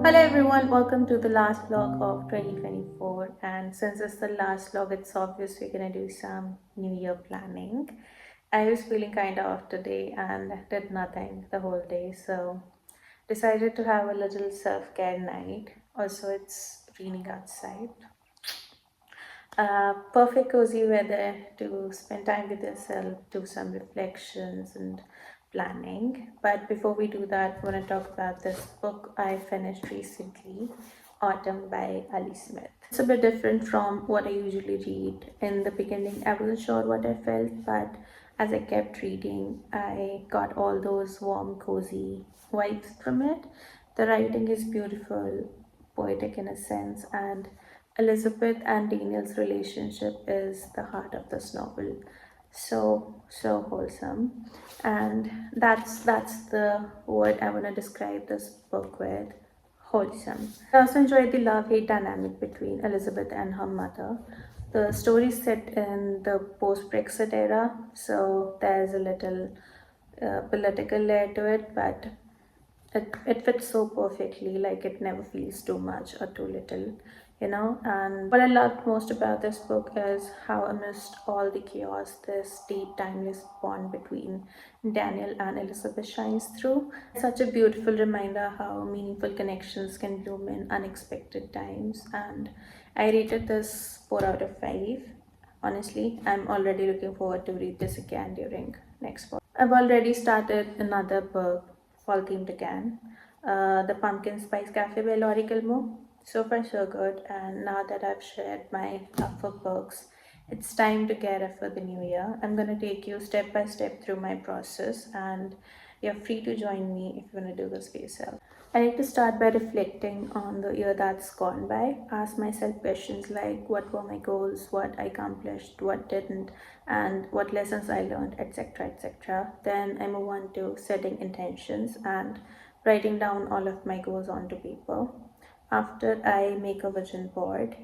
Hello everyone, welcome to the last vlog of 2024. And since it's the last vlog, it's obvious we're gonna do some new year planning. I was feeling kind of off today and did nothing the whole day, so decided to have a little self-care night. Also, it's raining outside. Perfect cozy weather to spend time with yourself, do some reflections and planning. But before we do that, I want to talk about this book I finished recently, Autumn by Ali Smith. It's a bit different from what I usually read. In the beginning, I wasn't sure what I felt, but as I kept reading, I got all those warm, cozy vibes from it. The writing is beautiful, poetic in a sense, and Elizabeth and Daniel's relationship is the heart of this novel. So wholesome, and that's the word I want to describe this book with: wholesome. I also enjoyed the love-hate dynamic between Elizabeth and her mother. The story is set in the post-Brexit era, so there's a little political layer to it, but it fits so perfectly, like it never feels too much or too little. And what I loved most about this book is how, amidst all the chaos, this deep timeless bond between Daniel and Elizabeth shines through. It's such a beautiful reminder how meaningful connections can bloom in unexpected times, and I rated this 4 out of 5. Honestly, I'm already looking forward to read this again during next fall. I've already started another book, fall themed again, The Pumpkin Spice Cafe by Laurie Gilmore. So far, so good. And now that I've shared my love for books, it's time to get up for the new year. I'm going to take you step by step through my process, and you're free to join me if you want to do this for yourself. I like to start by reflecting on the year that's gone by. Ask myself questions like what were my goals, what I accomplished, what didn't, and what lessons I learned, etc. etc. Then I move on to setting intentions and writing down all of my goals onto paper. After, I make a vision board,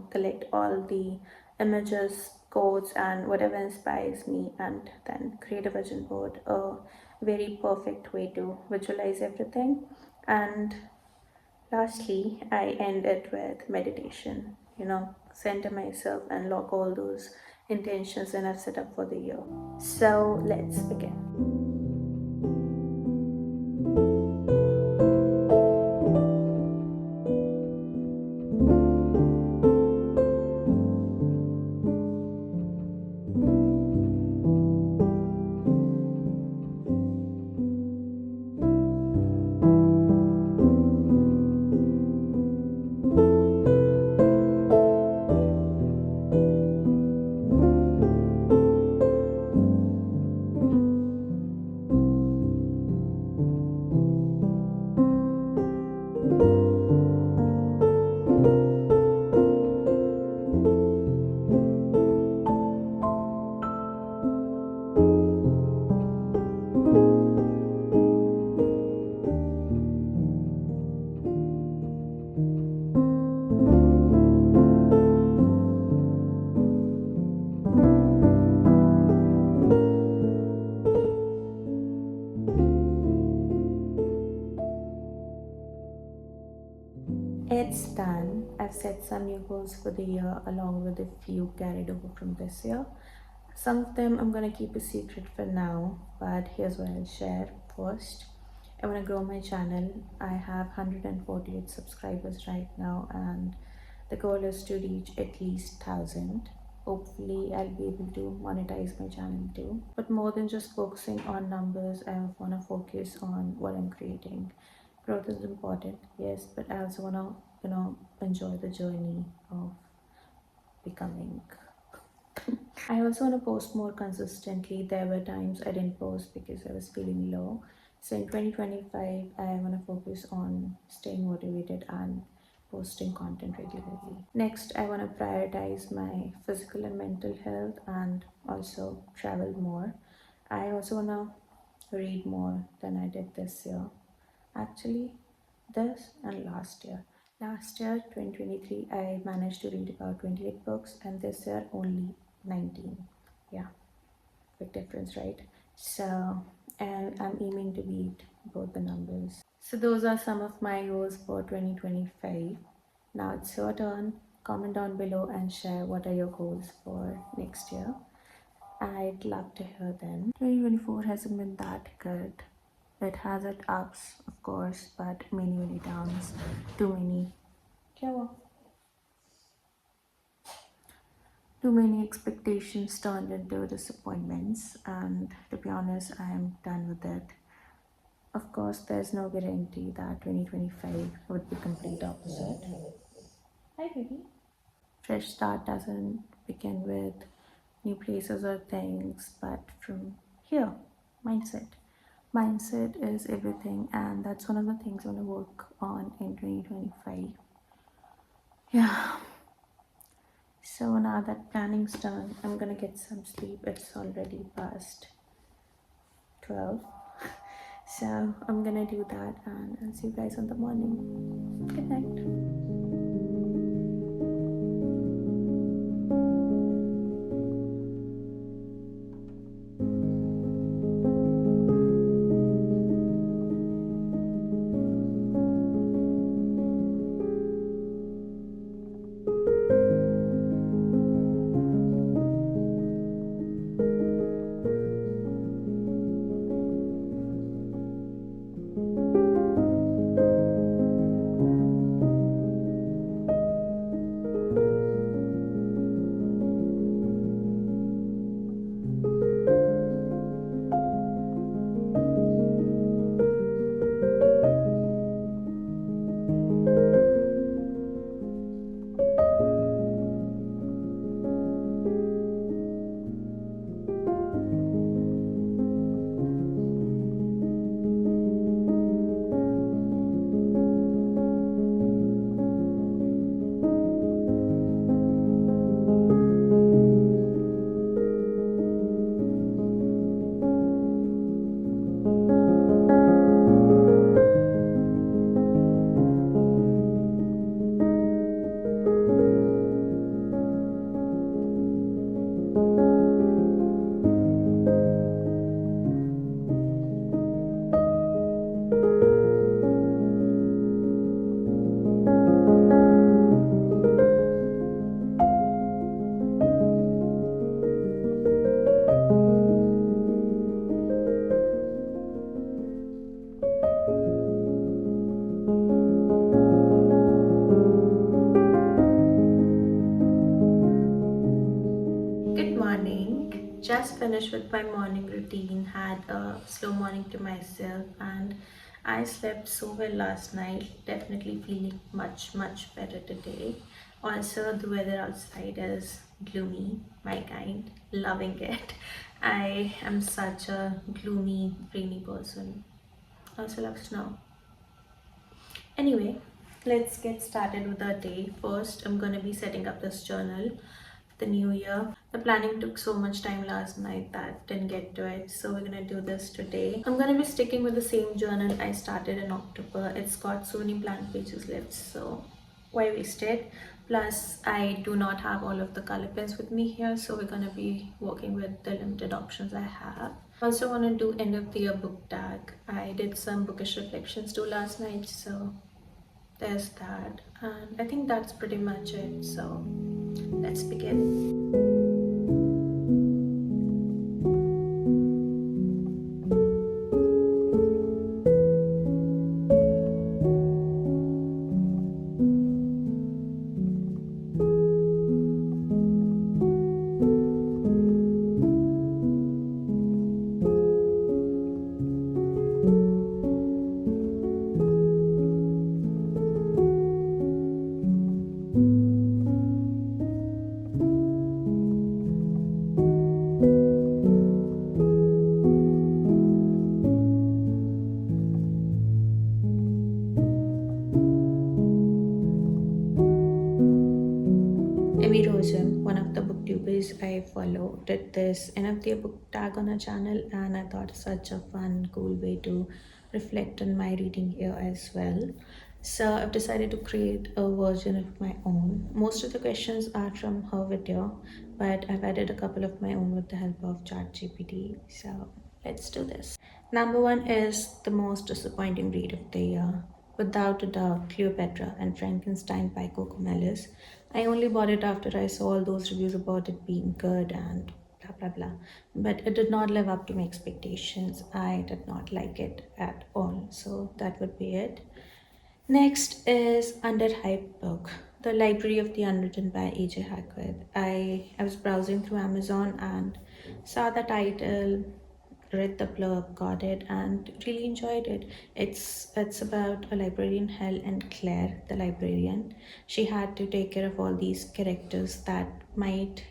collect all the images, quotes, and whatever inspires me, and then create a vision board, a very perfect way to visualize everything. And lastly, I end it with meditation, center myself and lock all those intentions that I've set up for the year. So let's begin. some new goals for the year along with a few carried over from this year. Some of them I'm gonna keep a secret for now, but here's what I'll share first. I want to grow my channel. I have 148 subscribers right now, and the goal is to reach at least 1000. Hopefully, I'll be able to monetize my channel too. But more than just focusing on numbers, I want to focus on what I'm creating. Growth is important, yes, but I also want to, enjoy the journey of becoming. I also want to post more consistently. There were times I didn't post because I was feeling low. So in 2025, I want to focus on staying motivated and posting content regularly. Next, I want to prioritize my physical and mental health and also travel more. I also want to read more than I did this year. Actually, this and last year. Last year, 2023, I managed to read about 28 books, and this year only 19. Yeah, big difference, right? So, and I'm aiming to beat both the numbers. So, those are some of my goals for 2025. Now it's your turn. Comment down below and share what are your goals for next year. I'd love to hear them. 2024 hasn't been that good. It has its ups, of course, but many downs. Too many. क्या हुआ? Too many expectations turned into disappointments, and to be honest, I am done with it. Of course, there's no guarantee that 2025 would be complete opposite. Hi, baby. Fresh start doesn't begin with new places or things, but from here, mindset. Mindset is everything, and that's one of the things I want to work on in 2025. Yeah. So now that planning's done, I'm gonna get some sleep. It's already past 12. So I'm gonna do that, and I'll see you guys in the morning. Good night. Good morning. Just finished with my morning routine, had a slow morning to myself, and I slept so well last night. Definitely feeling much better today. Also, the weather outside is gloomy, my kind, loving it. I am such a gloomy, rainy person. Also love snow. Anyway, let's get started with our day. First, I'm gonna be setting up this journal, the new year. The planning took so much time last night that didn't get to it, so we're gonna do this today. I'm gonna be sticking with the same journal I started in October. It's got so many blank pages left, so why waste it? Plus, I do not have all of the color pens with me here, so we're gonna be working with the limited options I have. I also want to do end of the year book tag. I did some bookish reflections too last night, so there's that, and I think that's pretty much it. So let's begin. One of the booktubers I follow, did this NFT book tag on her channel, and I thought such a fun, cool way to reflect on my reading year as well. So I've decided to create a version of my own. Most of the questions are from her video, but I've added a couple of my own with the help of ChatGPT. So let's do this. Number one is the most disappointing read of the year. Without a doubt, Cleopatra and Frankenstein by Coco Mellis. I only bought it after I saw all those reviews about it being good and blah blah blah. But it did not live up to my expectations. I did not like it at all. So that would be it. Next is Underhyped Book, The Library of the Unwritten by A.J. Hackworth. I was browsing through Amazon and saw the title, read the blurb, got it, and really enjoyed it. It's about a librarian, Hell, and Claire, the librarian. She had to take care of all these characters that might,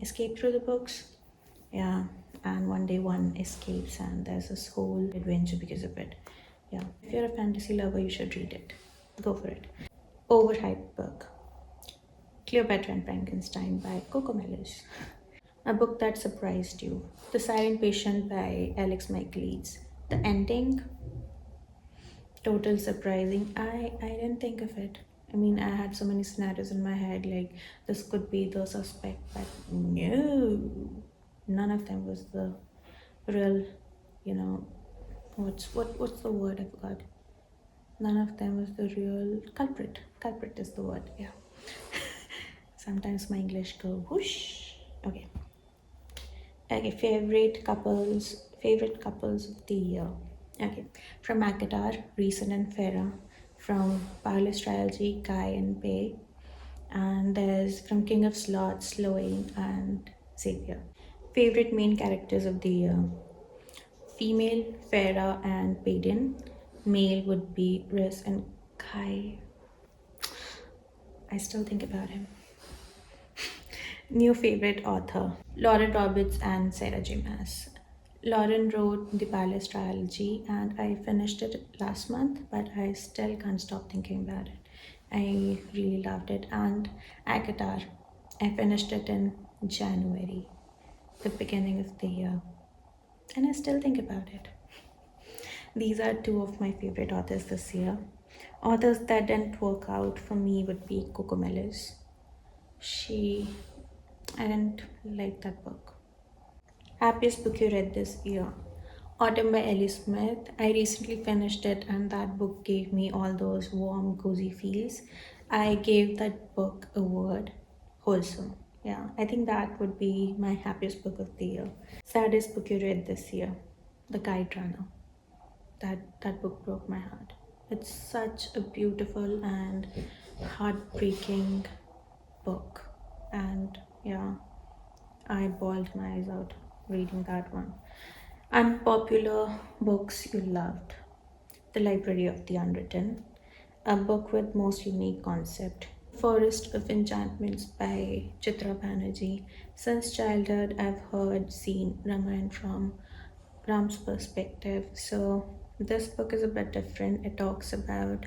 escape through the books. Yeah, and one day one escapes, and there's this whole adventure because of it. Yeah, if you're a fantasy lover, you should read it. Go for it. Overhyped book, Cleopatra and Frankenstein by Coco Mellis. A book that surprised you. The Silent Patient by Alex Michaelis. The ending, total surprising. I didn't think of it. I mean, I had so many scenarios in my head, like this could be the suspect, but no, none of them was the real, you know, what's the word, I forgot. None of them was the real culprit. Culprit is the word, yeah. Sometimes my English go whoosh. Okay. Okay, favorite couples of the year. Okay, from Akatar, Reason and Farah. From Powerless Trilogy, Kai and Pei. And there's from King of Slots, Sloane and Xavier. Favorite main characters of the year. Female, Farah and Payden. Male would be Riz and Kai. I still think about him. New favorite author, Lauren Roberts and Sarah J. Maas. Lauren wrote the Palace trilogy and I finished it last month, but I still can't stop thinking about it. I really loved it. And Akatar, I finished it in January, the beginning of the year, and I still think about it. These are two of my favorite authors this year. Authors that didn't work out for me would be Coco Mellis. I didn't like that book. Happiest book you read this year? Autumn by Ellie Smith. I recently finished it, and that book gave me all those warm, cozy feels. I gave that book a word, wholesome. Yeah, I think that would be my happiest book of the year. Saddest book you read this year? The Kite Runner. That book broke my heart. It's such a beautiful and heartbreaking book, and yeah, I bawled my eyes out reading that one. Unpopular books you loved. The Library of the Unwritten, a book with most unique concept. Forest of Enchantments by Chitra Banerjee. Since childhood, I've seen Ramayana from Ram's perspective. So this book is a bit different. It talks about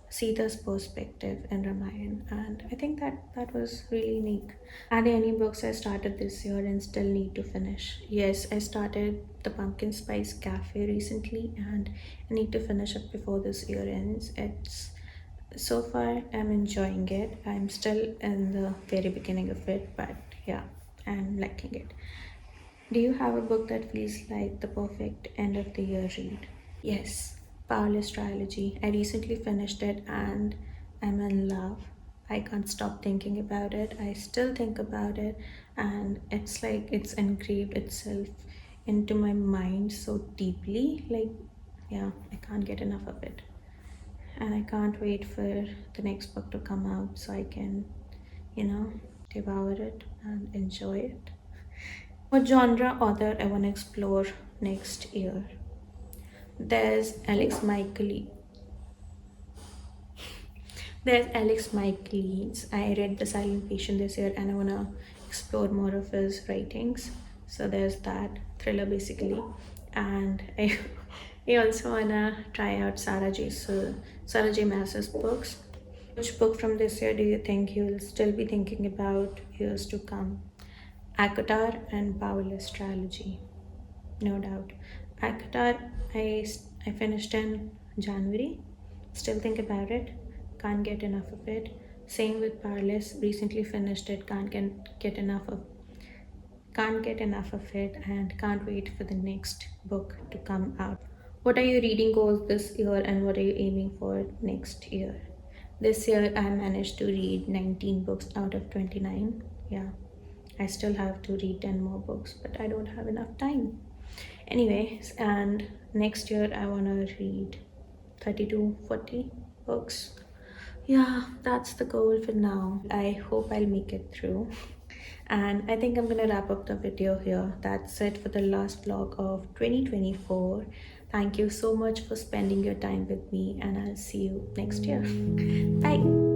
Sita's perspective in Ramayana, and I think that was really unique. Are there any books I started this year and still need to finish? Yes, I started the Pumpkin Spice Cafe recently, and I need to finish it before this year ends. It's so far I'm enjoying it. I'm still in the very beginning of it, but yeah, I'm liking it. Do you have a book that feels like the perfect end of the year read? Yes, Powerless Trilogy. I recently finished it and I'm in love. I can't stop thinking about it. I still think about it, and it's like it's engraved itself into my mind so deeply. Like, yeah, I can't get enough of it. And I can't wait for the next book to come out so I can, you know, devour it and enjoy it. What genre author I want to explore next year? There's Alex Michael. There's Alex Michaelis. I read The Silent Patient this year and I wanna explore more of his writings. So there's that thriller basically. And I also wanna try out Sarah J. Maas's books. Which book from this year do you think you'll still be thinking about years to come? Akatar and Powerless Trilogy. No doubt. Akatar, I finished in January. Still think about it. Can't get enough of it. Same with Powerless. Recently finished it. Can't get enough of it, and can't wait for the next book to come out. What are your reading goals this year, and what are you aiming for next year? This year I managed to read 19 books out of 29. Yeah. I still have to read 10 more books, but I don't have enough time. Anyways, and next year I want to read 30 to 40 books. Yeah, that's the goal for now. I hope I'll make it through. And I think I'm gonna wrap up the video here. That's it for the last vlog of 2024. Thank you so much for spending your time with me, and I'll see you next year. Bye.